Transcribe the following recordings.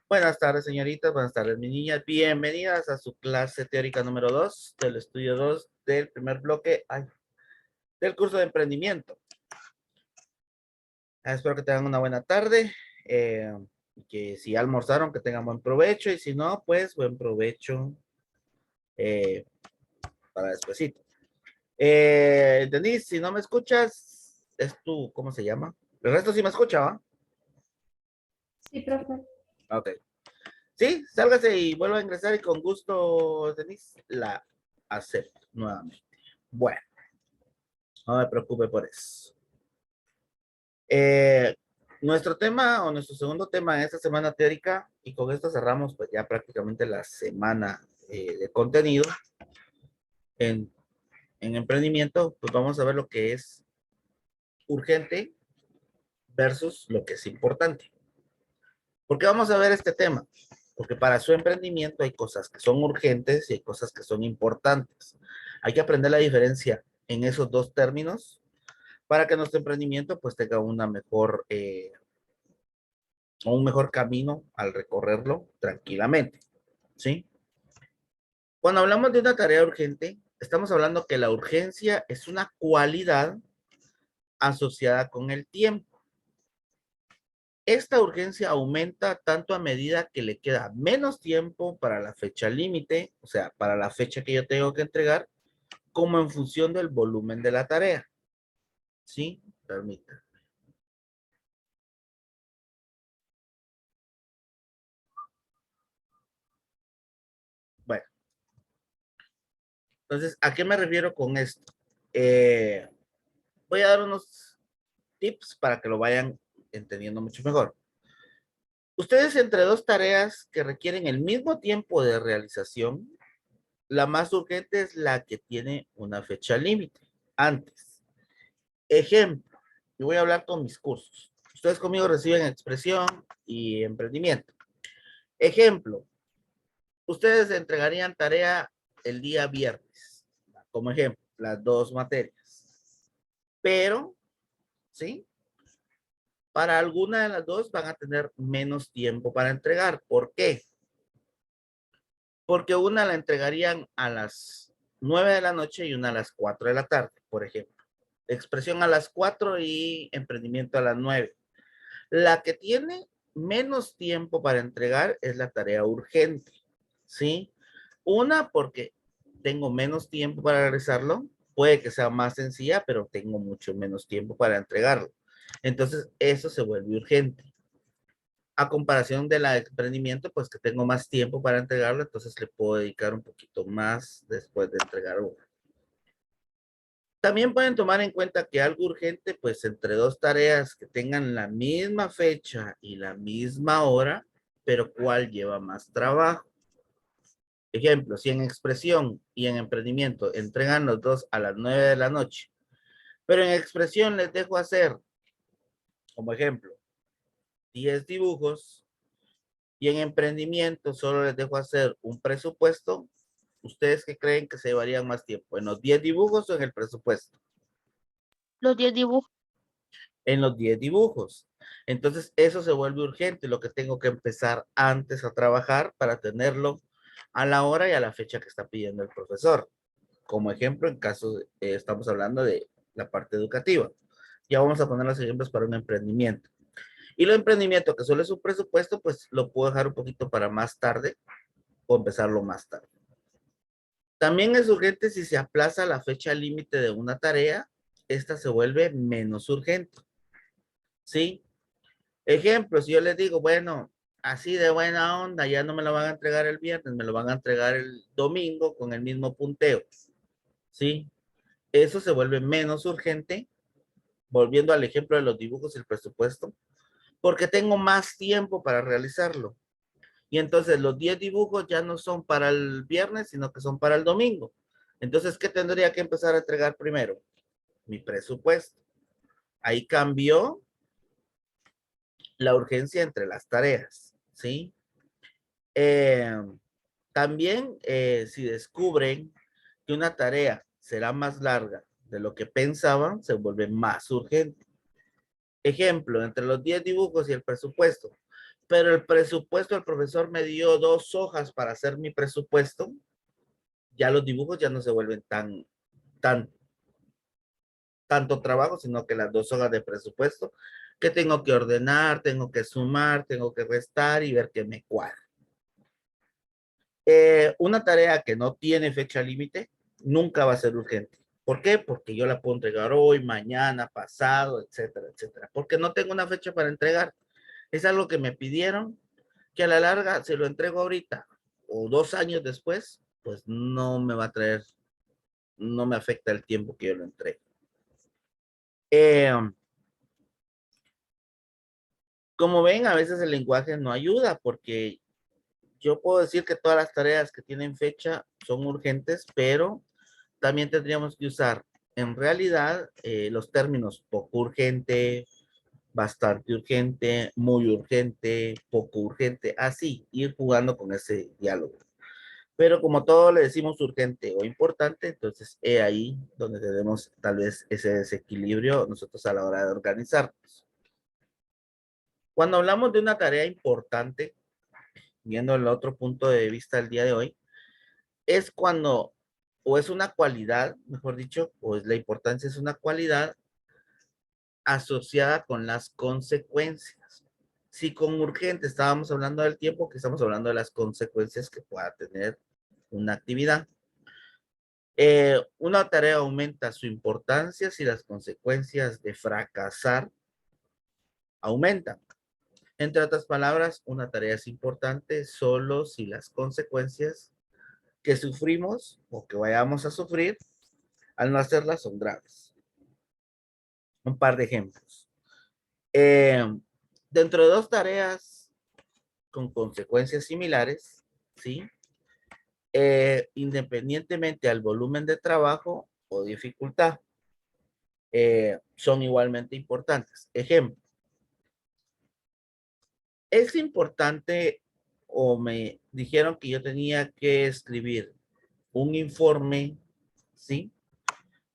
Buenas tardes, señoritas. Buenas tardes, mis niñas. Bienvenidas a su clase teórica número 2 del estudio 2 del primer bloque del curso de emprendimiento. Espero que tengan una buena tarde. Que si almorzaron, que tengan buen provecho. Y si no, pues buen provecho eh, para despuesito. Denise, si no me escuchas, es tú, ¿cómo se llama? El resto sí me escucha, ¿va? Sí, profe. Ok. Sí, sálgase y vuelva a ingresar y con gusto, Denise, la acepto nuevamente. Bueno, no me preocupe por eso. Eh, Nuestro tema o nuestro segundo tema en esta semana teórica, y con esto cerramos pues ya prácticamente la semana de contenido en, en emprendimiento, pues vamos a ver lo que es urgente versus lo que es importante. ¿Por qué vamos a ver este tema? Porque para su emprendimiento hay cosas que son urgentes y hay cosas que son importantes. Hay que aprender la diferencia en esos dos términos para que nuestro emprendimiento pues tenga una mejor un mejor camino al recorrerlo tranquilamente, ¿sí? Cuando hablamos de una tarea urgente, estamos hablando que la urgencia es una cualidad asociada con el tiempo. Esta urgencia aumenta tanto a medida que le queda menos tiempo para la fecha límite, o sea, para la fecha que yo tengo que entregar, como en función del volumen de la tarea. ¿Sí? Permita. Bueno, entonces, ¿a qué me refiero con esto? Voy a dar unos tips para que lo vayan entendiendo mucho mejor. Ustedes entre dos tareas que requieren el mismo tiempo de realización, la más urgente es la que tiene una fecha límite antes. Ejemplo, yo voy a hablar con mis cursos. Ustedes conmigo reciben expresión y emprendimiento. Ejemplo, ustedes entregarían tarea el día viernes, como ejemplo, las dos materias. Pero, ¿sí? Para alguna de las dos van a tener menos tiempo para entregar. ¿Por qué? Porque una la entregarían a las 9 de la noche y una a las 4 de la tarde, por ejemplo. Expresión a las 4 y emprendimiento a las 9. La que tiene menos tiempo para entregar es la tarea urgente, ¿sí? Una, porque tengo menos tiempo para realizarlo. Puede que sea más sencilla, pero tengo mucho menos tiempo para entregarlo. Entonces, eso se vuelve urgente. A comparación de la emprendimiento, pues que tengo más tiempo para entregarlo, entonces le puedo dedicar un poquito más después de entregar una. También pueden tomar en cuenta que algo urgente, pues entre dos tareas que tengan la misma fecha y la misma hora, pero cuál lleva más trabajo. Ejemplo, si en expresión y en emprendimiento entregan los dos a las 9 de la noche, pero en expresión les dejo hacer, como ejemplo, 10 dibujos y en emprendimiento solo les dejo hacer un presupuesto. ¿Ustedes qué creen que se llevarían más tiempo? ¿En los 10 dibujos o en el presupuesto? Los 10 dibujos. En los 10 dibujos. Entonces, eso se vuelve urgente, lo que tengo que empezar antes a trabajar para tenerlo a la hora y a la fecha que está pidiendo el profesor. Como ejemplo, en caso, estamos hablando de la parte educativa. Ya vamos a poner los ejemplos para un emprendimiento. Y lo emprendimiento que solo es un presupuesto, pues lo puedo dejar un poquito para más tarde o empezarlo más tarde. También es urgente si se aplaza la fecha límite de una tarea, esta se vuelve menos urgente. ¿Sí? Ejemplo, si yo les digo, bueno, así de buena onda, ya no me lo van a entregar el viernes, me lo van a entregar el domingo con el mismo punteo. ¿Sí? Eso se vuelve menos urgente, volviendo al ejemplo de los dibujos y el presupuesto, porque tengo más tiempo para realizarlo. Y entonces los 10 dibujos ya no son para el viernes, sino que son para el domingo. Entonces, ¿qué tendría que empezar a entregar primero? Mi presupuesto. Ahí cambió la urgencia entre las tareas, ¿sí? Eh, También, si descubren que una tarea será más larga de lo que pensaban, se vuelve más urgente. Ejemplo, entre los 10 dibujos y el presupuesto. pero el presupuesto, el profesor me dio 2 hojas para hacer mi presupuesto, ya los dibujos ya no se vuelven tan, tanto trabajo, sino que las 2 hojas de presupuesto que tengo que ordenar, tengo que sumar, tengo que restar y ver que me cuadra. Una tarea que no tiene fecha límite nunca va a ser urgente. ¿Por qué? Porque yo la puedo entregar hoy, mañana, pasado, etcétera, etcétera. Porque no tengo una fecha para entregar. Es algo que me pidieron, que a la larga se lo entrego ahorita o 2 años después, pues no me va a traer, no me afecta el tiempo que yo lo entregue. Como ven, a veces el lenguaje no ayuda porque yo puedo decir que todas las tareas que tienen fecha son urgentes, pero también tendríamos que usar en realidad los términos poco urgente, bastante urgente, muy urgente, poco urgente, así, ir jugando con ese diálogo. Pero como todo le decimos urgente o importante, entonces es ahí donde tenemos tal vez ese desequilibrio nosotros a la hora de organizarnos. Cuando hablamos de una tarea importante, viendo el otro punto de vista del día de hoy, es cuando, o es una cualidad, mejor dicho, o es la importancia es una cualidad asociada con las consecuencias. Si con urgente estábamos hablando del tiempo, que estamos hablando de las consecuencias que pueda tener una actividad. Una tarea aumenta su importancia si las consecuencias de fracasar aumentan. Entre otras palabras, una tarea es importante solo si las consecuencias que sufrimos o que vayamos a sufrir al no hacerlas son graves. Un par de ejemplos. Dentro de 2 tareas con consecuencias similares, ¿sí? Independientemente al volumen de trabajo o dificultad, son igualmente importantes. Ejemplo, es importante o me dijeron que yo tenía que escribir un informe, ¿sí?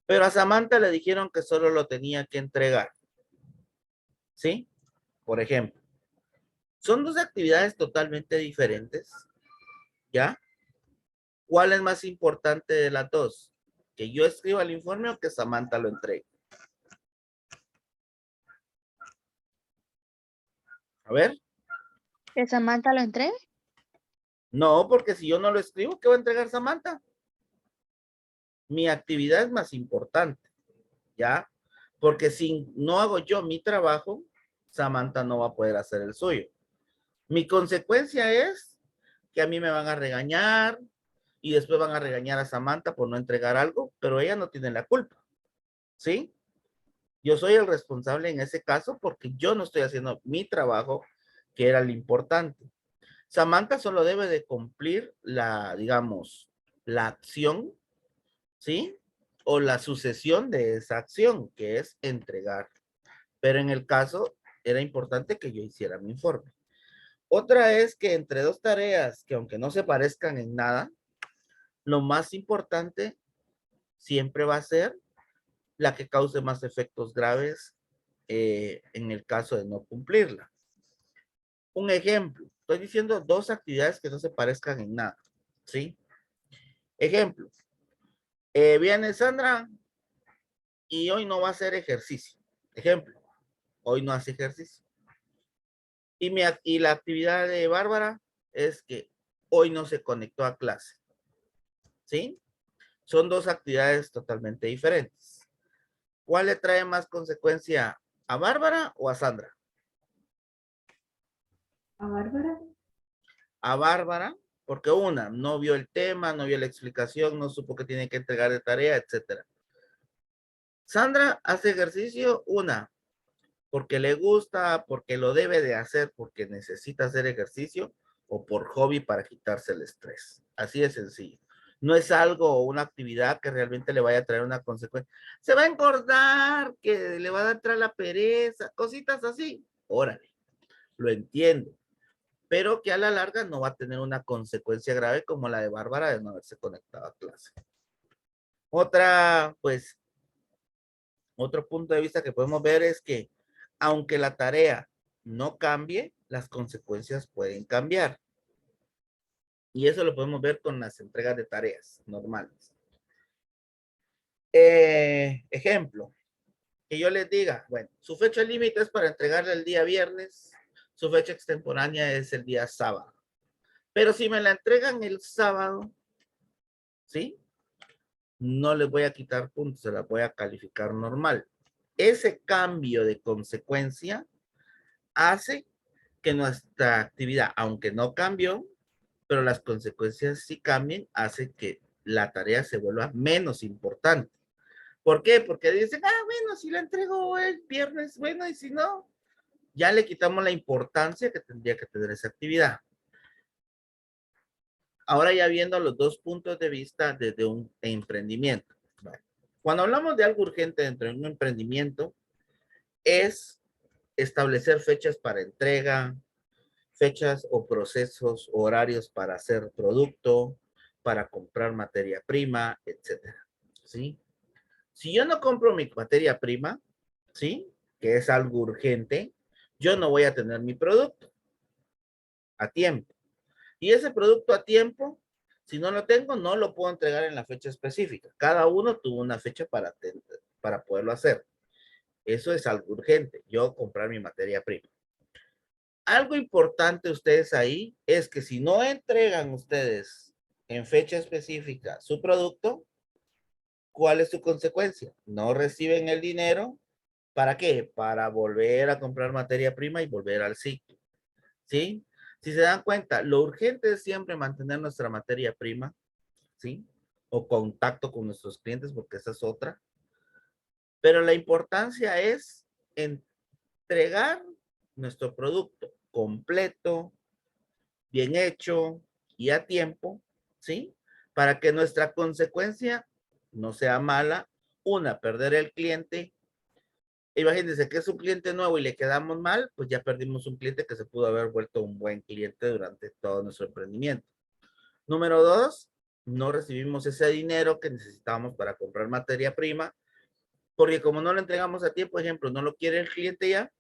Pero a Samantha le dijeron que solo lo tenía que entregar, ¿sí? Por ejemplo, son 2 actividades totalmente diferentes, ¿ya? ¿Cuál es más importante de las 2? ¿Que yo escriba el informe o que Samantha lo entregue? A ver. ¿Que Samantha lo entregue? No, porque si yo no lo escribo, ¿qué va a entregar Samantha? Mi actividad es más importante, ¿ya? Porque si no hago yo mi trabajo, Samantha no va a poder hacer el suyo. Mi consecuencia es que a mí me van a regañar y después van a regañar a Samantha por no entregar algo, pero ella no tiene la culpa, ¿sí? Yo soy el responsable en ese caso porque yo no estoy haciendo mi trabajo, que era lo importante. Samantha solo debe de cumplir la, digamos, la acción, ¿sí? O la sucesión de esa acción, que es entregar. Pero en el caso, era importante que yo hiciera mi informe. Otra es que entre 2 tareas que aunque no se parezcan en nada, lo más importante siempre va a ser la que cause más efectos graves en el caso de no cumplirla. Un ejemplo, estoy diciendo 2 actividades que no se parezcan en nada, ¿sí? Ejemplo, viene Sandra y hoy no va a hacer ejercicio. Ejemplo, hoy no hace ejercicio. Y la actividad de Bárbara es que hoy no se conectó a clase, ¿sí? Son 2 actividades totalmente diferentes. ¿Cuál le trae más consecuencia a Bárbara o a Sandra? ¿A Bárbara? A Bárbara, porque una, no vio el tema, no vio la explicación, no supo que tiene que entregar de tarea, etcétera. Sandra hace ejercicio, una, porque le gusta, porque lo debe de hacer, porque necesita hacer ejercicio, o por hobby para quitarse el estrés. Así de sencillo. No es algo o una actividad que realmente le vaya a traer una consecuencia. Se va a engordar, que le va a entrar la pereza, cositas así. Órale, lo entiendo. Pero que a la larga no va a tener una consecuencia grave como la de Bárbara de no haberse conectado a clase. Otra, pues, otro punto de vista que podemos ver es que aunque la tarea no cambie, las consecuencias pueden cambiar. Y eso lo podemos ver con las entregas de tareas normales. Ejemplo, que yo les diga, bueno, su fecha límite es para entregarle el día viernes, su fecha extemporánea es el día sábado. Pero si me la entregan el sábado, ¿sí? No les voy a quitar puntos, se la voy a calificar normal. Ese cambio de consecuencia hace que nuestra actividad, aunque no cambió, pero las consecuencias sí cambien, hace que la tarea se vuelva menos importante. ¿Por qué? Porque dicen, bueno, si la entrego el viernes, bueno, y si no, ya le quitamos la importancia que tendría que tener esa actividad. Ahora ya viendo los dos puntos de vista desde un emprendimiento. Cuando hablamos de algo urgente dentro de un emprendimiento, es establecer fechas para entrega, fechas o procesos, horarios para hacer producto, para comprar materia prima, etcétera. ¿Sí? Si yo no compro mi materia prima, ¿sí? Que es algo urgente, yo no voy a tener mi producto a tiempo. Y ese producto a tiempo, si no lo tengo, no lo puedo entregar en la fecha específica. Cada uno tuvo una fecha para poderlo hacer. Eso es algo urgente, yo comprar mi materia prima. Algo importante ustedes ahí es que si no entregan ustedes en fecha específica su producto, ¿cuál es su consecuencia? No reciben el dinero. ¿Para qué? Para volver a comprar materia prima y volver al ciclo. ¿Sí? Si se dan cuenta, lo urgente es siempre mantener nuestra materia prima, ¿sí? O contacto con nuestros clientes, porque esa es otra. Pero la importancia es entregar nuestro producto completo, bien hecho y a tiempo, ¿sí? Para que nuestra consecuencia no sea mala. Una, perder el cliente. Imagínense que es un cliente nuevo y le quedamos mal, pues ya perdimos un cliente que se pudo haber vuelto un buen cliente durante todo nuestro emprendimiento. Número dos, no recibimos ese dinero que necesitábamos para comprar materia prima, porque como no lo entregamos a tiempo, por ejemplo, no lo quiere el cliente ya,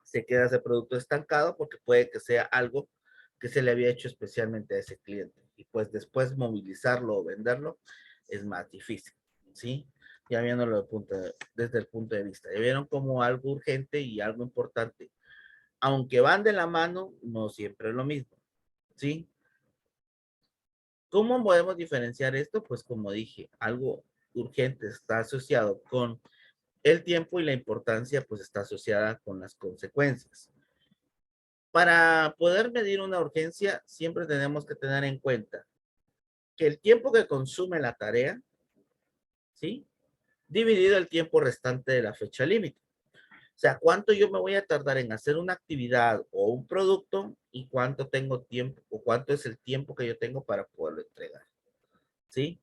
se queda ese producto estancado porque puede que sea algo que se le había hecho especialmente a ese cliente. Y pues después movilizarlo o venderlo es más difícil, ¿sí? Ya viéndolo desde el punto de vista. Ya vieron como algo urgente y algo importante. Aunque van de la mano, no siempre es lo mismo, ¿sí? ¿Cómo podemos diferenciar esto? Pues como dije, algo urgente está asociado con el tiempo y la importancia pues está asociada con las consecuencias. Para poder medir una urgencia, siempre tenemos que tener en cuenta que el tiempo que consume la tarea, ¿sí? Dividido el tiempo restante de la fecha límite. O sea, cuánto yo me voy a tardar en hacer una actividad o un producto y cuánto tengo tiempo o cuánto es el tiempo que yo tengo para poderlo entregar, ¿sí?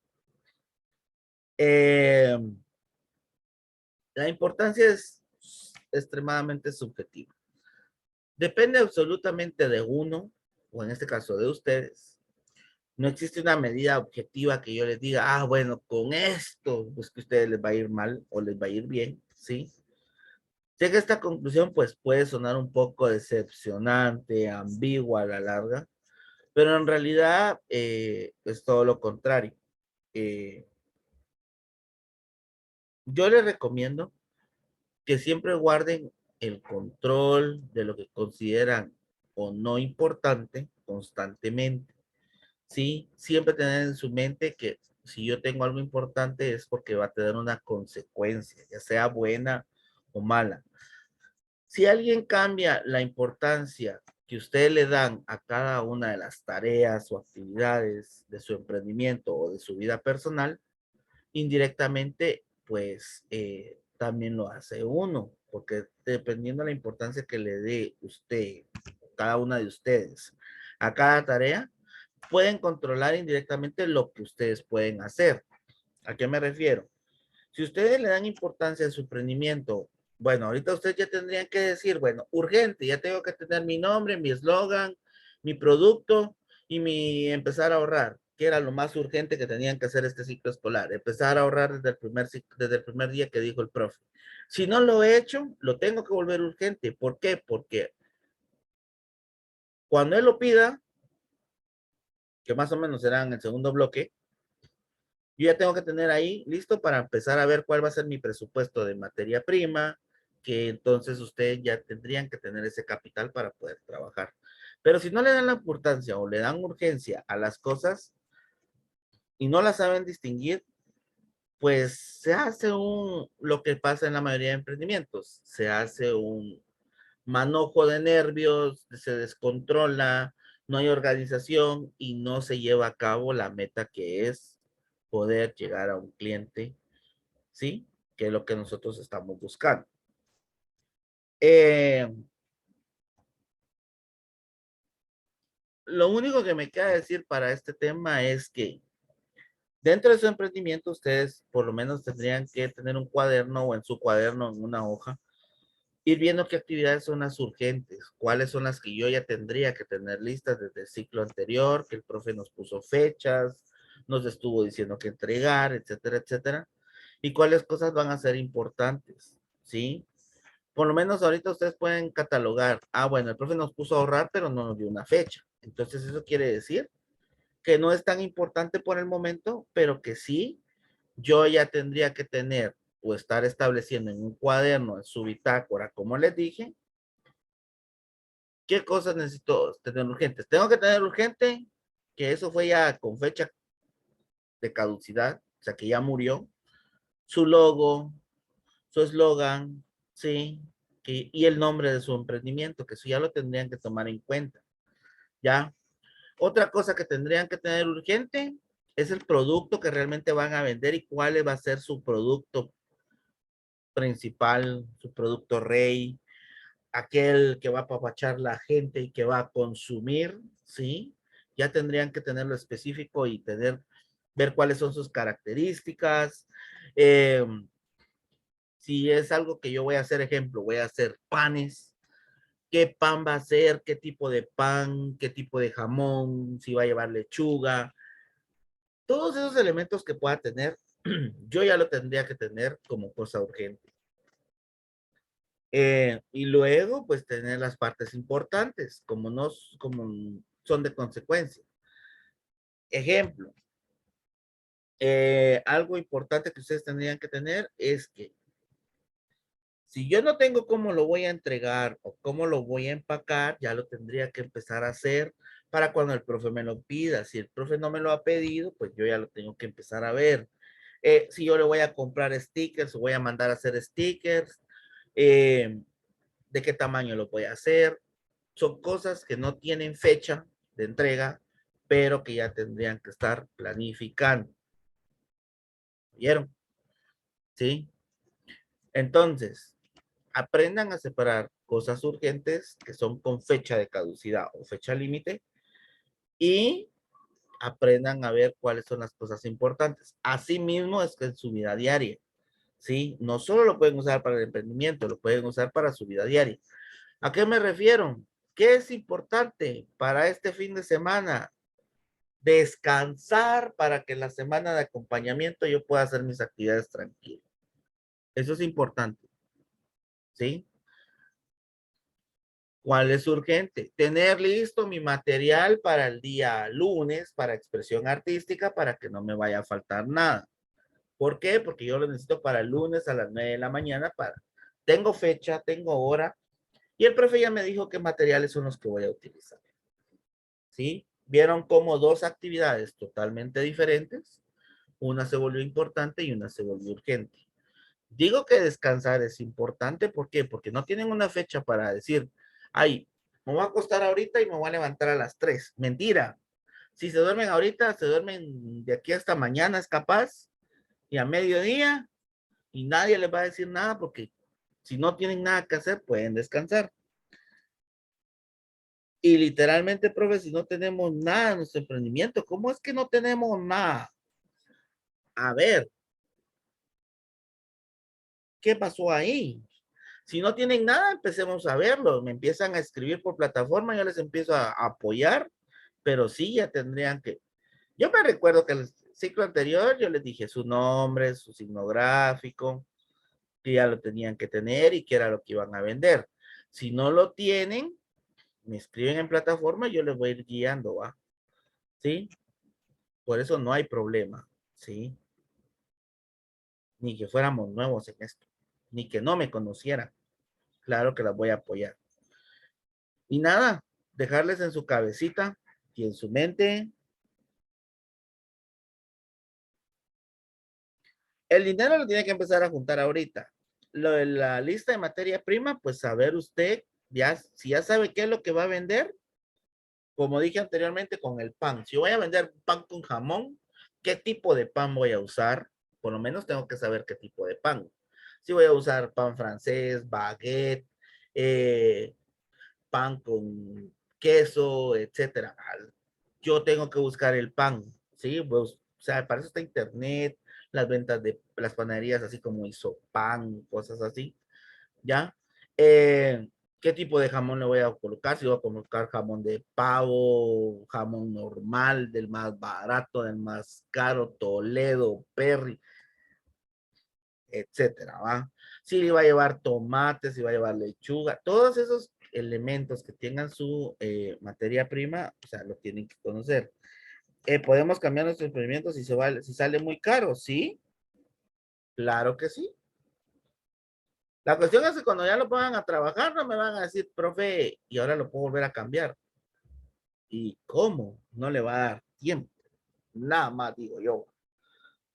Eh, la importancia es extremadamente subjetiva. Depende absolutamente de uno, o en este caso de ustedes. No existe una medida objetiva que yo les diga, bueno, con esto, pues que a ustedes les va a ir mal o les va a ir bien, ¿sí? Sé que esta conclusión pues puede sonar un poco decepcionante, ambigua a la larga, pero en realidad es todo lo contrario. Eh, yo les recomiendo que siempre guarden el control de lo que consideran o no importante constantemente. Sí, siempre tener en su mente que si yo tengo algo importante es porque va a tener una consecuencia, ya sea buena o mala. Si alguien cambia la importancia que ustedes le dan a cada una de las tareas o actividades de su emprendimiento o de su vida personal, indirectamente, pues también lo hace uno, porque dependiendo de la importancia que le dé usted, cada una de ustedes, a cada tarea, pueden controlar indirectamente lo que ustedes pueden hacer. ¿A qué me refiero? Si ustedes le dan importancia a su emprendimiento, bueno, ahorita ustedes ya tendrían que decir, bueno, urgente, ya tengo que tener mi nombre, mi eslogan, mi producto y mi empezar a ahorrar. ¿Qué era lo más urgente que tenían que hacer este ciclo escolar? Empezar a ahorrar desde el primer día que dijo el profe. Si no lo he hecho, lo tengo que volver urgente. ¿Por qué? Porque cuando él lo pida, que más o menos será en el segundo bloque, yo ya tengo que tener ahí listo para empezar a ver cuál va a ser mi presupuesto de materia prima, que entonces ustedes ya tendrían que tener ese capital para poder trabajar. Pero si no le dan la importancia o le dan urgencia a las cosas y no las saben distinguir, pues se hace lo que pasa en la mayoría de emprendimientos, se hace un manojo de nervios, se descontrola, no hay organización y no se lleva a cabo la meta que es poder llegar a un cliente, ¿sí? Que es lo que nosotros estamos buscando. Eh, lo único que me queda decir para este tema es que dentro de su emprendimiento ustedes por lo menos tendrían que tener un cuaderno o en su cuaderno, en una hoja, ir viendo qué actividades son las urgentes, cuáles son las que yo ya tendría que tener listas desde el ciclo anterior, que el profe nos puso fechas, nos estuvo diciendo que entregar, etcétera, etcétera, y cuáles cosas van a ser importantes, ¿sí? Por lo menos ahorita ustedes pueden catalogar, bueno, el profe nos puso a ahorrar, pero no nos dio una fecha. Entonces eso quiere decir que no es tan importante por el momento, pero que sí, yo ya tendría que tener o estar estableciendo en un cuaderno, en su bitácora, como les dije, qué cosas necesito tener urgentes. Tengo que tener urgente, que eso fue ya con fecha de caducidad, o sea que ya murió, su logo, su eslogan, sí, y el nombre de su emprendimiento, que eso ya lo tendrían que tomar en cuenta, ¿ya? Otra cosa que tendrían que tener urgente es el producto que realmente van a vender y cuál va a ser su producto principal, su producto rey, aquel que va a apapachar la gente y que va a consumir, ¿sí? Ya tendrían que tenerlo específico y ver cuáles son sus características. Eh, si es algo que yo voy a hacer, ejemplo, voy a hacer panes, qué pan va a ser, qué tipo de pan, qué tipo de jamón, si va a llevar lechuga, todos esos elementos que pueda tener, yo ya lo tendría que tener como cosa urgente. Y luego, pues, tener las partes importantes, como son de consecuencia. Ejemplo, algo importante que ustedes tendrían que tener es que si yo no tengo cómo lo voy a entregar o cómo lo voy a empacar, ya lo tendría que empezar a hacer para cuando el profe me lo pida. Si el profe no me lo ha pedido, pues yo ya lo tengo que empezar a ver. Si yo le voy a comprar stickers o voy a mandar a hacer stickers, de qué tamaño lo voy a hacer. Son cosas que no tienen fecha de entrega, pero que ya tendrían que estar planificando. ¿Vieron? ¿Sí? Entonces, aprendan a separar cosas urgentes que son con fecha de caducidad o fecha límite y aprendan a ver cuáles son las cosas importantes. Asimismo, es que en su vida diaria, ¿sí? No solo lo pueden usar para el emprendimiento, lo pueden usar para su vida diaria. ¿A qué me refiero? ¿Qué es importante para este fin de semana? Descansar para que la semana de acompañamiento yo pueda hacer mis actividades tranquilas. Eso es importante, ¿sí? ¿Cuál es urgente? Tener listo mi material para el día lunes, para expresión artística, para que no me vaya a faltar nada. ¿Por qué? Porque yo lo necesito para el lunes a las 9 de la mañana. Tengo fecha, tengo hora, y el profe ya me dijo qué materiales son los que voy a utilizar. ¿Sí? Vieron cómo dos actividades totalmente diferentes, una se volvió importante y una se volvió urgente. Digo que descansar es importante, ¿por qué? Porque no tienen una fecha para decir, ay, me voy a acostar ahorita y me voy a levantar a las 3. Mentira. Si se duermen ahorita, se duermen de aquí hasta mañana, es capaz, y a mediodía, y nadie les va a decir nada, porque si no tienen nada que hacer, pueden descansar. Y literalmente, profe, si no tenemos nada en nuestro emprendimiento, ¿cómo es que no tenemos nada? A ver, ¿qué pasó ahí? Si no tienen nada, empecemos a verlo. Me empiezan a escribir por plataforma, yo les empiezo a apoyar, pero sí ya tendrían que. Yo me recuerdo que el ciclo anterior yo les dije su nombre, su signo gráfico, que ya lo tenían que tener y que era lo que iban a vender. Si no lo tienen, me escriben en plataforma y yo les voy a ir guiando, ¿va? ¿Sí? Por eso no hay problema, ¿sí? Ni que fuéramos nuevos en esto, ni que no me conocieran. Claro que las voy a apoyar. Y nada, dejarles en su cabecita y en su mente. El dinero lo tiene que empezar a juntar ahorita. Lo de la lista de materia prima, pues saber usted, ya, si ya sabe qué es lo que va a vender, como dije anteriormente con el pan. Si voy a vender pan con jamón, ¿qué tipo de pan voy a usar? Por lo menos tengo que saber qué tipo de pan. Si voy a usar pan francés, baguette, eh, pan con queso, etcétera. Yo tengo que buscar el pan, ¿sí? Pues, o sea, para eso está internet, las ventas de las panaderías, así como hizo pan, cosas así, ¿ya? ¿Qué tipo de jamón le voy a colocar? Si voy a colocar jamón de pavo, jamón normal, del más barato, del más caro, Toledo, Perry, etcétera, ¿va? Si va a llevar tomates, si va a llevar lechuga, todos esos elementos que tengan su materia prima, o sea, lo tienen que conocer. ¿Podemos cambiar nuestros emprendimientos si sale muy caro? Sí, claro que sí. La cuestión es que cuando ya lo pongan a trabajar, no me van a decir, profe, y ahora lo puedo volver a cambiar. ¿Y cómo? No le va a dar tiempo. Nada más digo yo.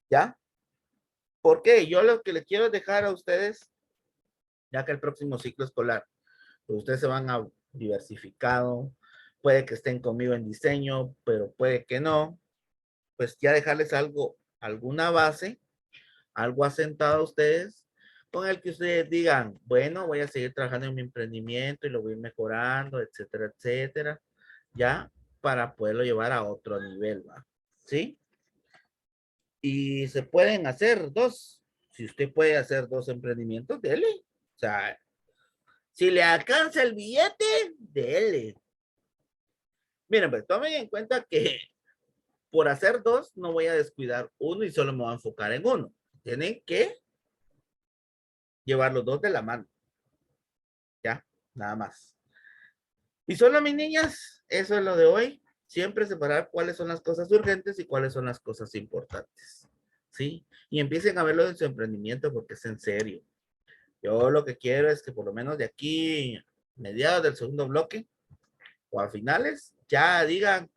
¿Ya? ¿Por qué? Yo lo que les quiero dejar a ustedes, ya que el próximo ciclo escolar, pues ustedes se van a diversificado, puede que estén conmigo en diseño, pero puede que no, pues ya dejarles algo, alguna base, algo asentado a ustedes, con el que ustedes digan, bueno, voy a seguir trabajando en mi emprendimiento y lo voy mejorando, etcétera, etcétera, ya, para poderlo llevar a otro nivel, ¿va? ¿Sí? Y se pueden hacer dos. Si usted puede hacer dos emprendimientos, dele. O sea, si le alcanza el billete, dele. Miren, pues tomen en cuenta que por hacer dos no voy a descuidar uno y solo me voy a enfocar en uno. Tienen que llevar los dos de la mano. Ya, nada más. Y solo mis niñas, eso es lo de hoy. Siempre separar cuáles son las cosas urgentes y cuáles son las cosas importantes. ¿Sí? Y empiecen a verlo en su emprendimiento porque es en serio. Yo lo que quiero es que por lo menos de aquí, mediados del segundo bloque o a finales, ya digan,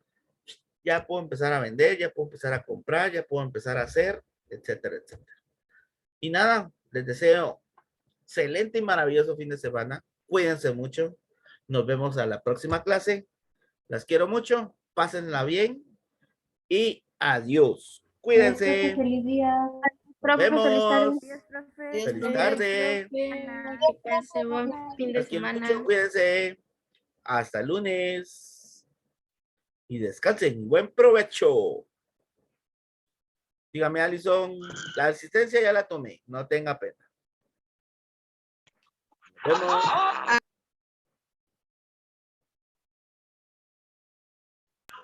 ya puedo empezar a vender, ya puedo empezar a comprar, ya puedo empezar a hacer, etcétera, etcétera. Y nada, les deseo excelente y maravilloso fin de semana. Cuídense mucho. Nos vemos a la próxima clase. Las quiero mucho. Pásenla bien y adiós. Adiós, profe, Cuídense. feliz día. Nos Profe, feliz tarde. vemos. Adiós, profe. Adiós, Feliz profe. tarde. Que pase buen fin de Las quiero semana. mucho. Cuídense. Hasta el lunes. Y descansen. Buen provecho. Dígame, Alison, la asistencia ya la tomé. No tenga pena. Nos vemos.